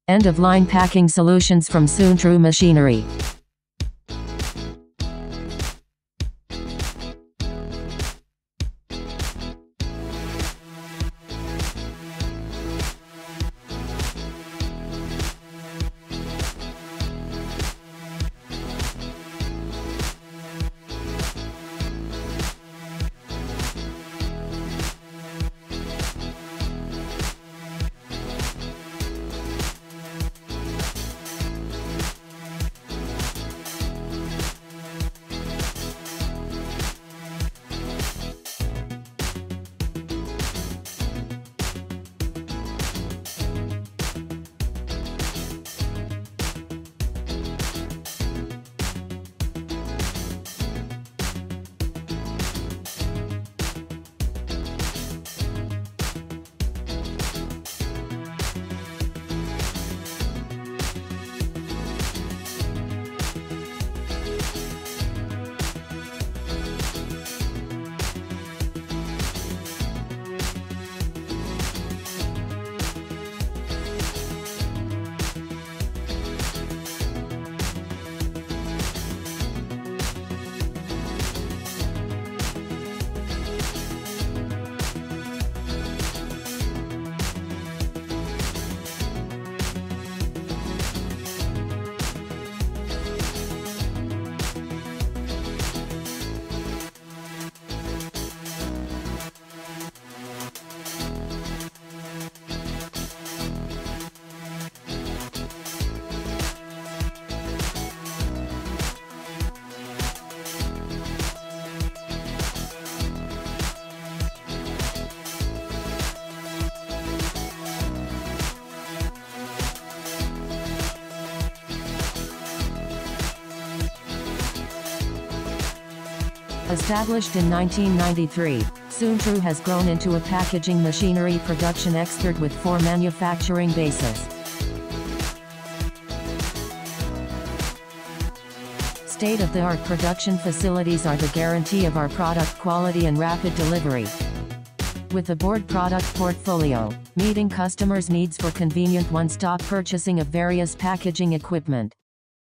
End-of-line packing solutions from Soontrue Machinery. Established in 1993, Soontrue has grown into a packaging machinery production expert with 4 manufacturing bases. State-of-the-art production facilities are the guarantee of our product quality and rapid delivery. With a broad product portfolio, meeting customers' needs for convenient one-stop purchasing of various packaging equipment.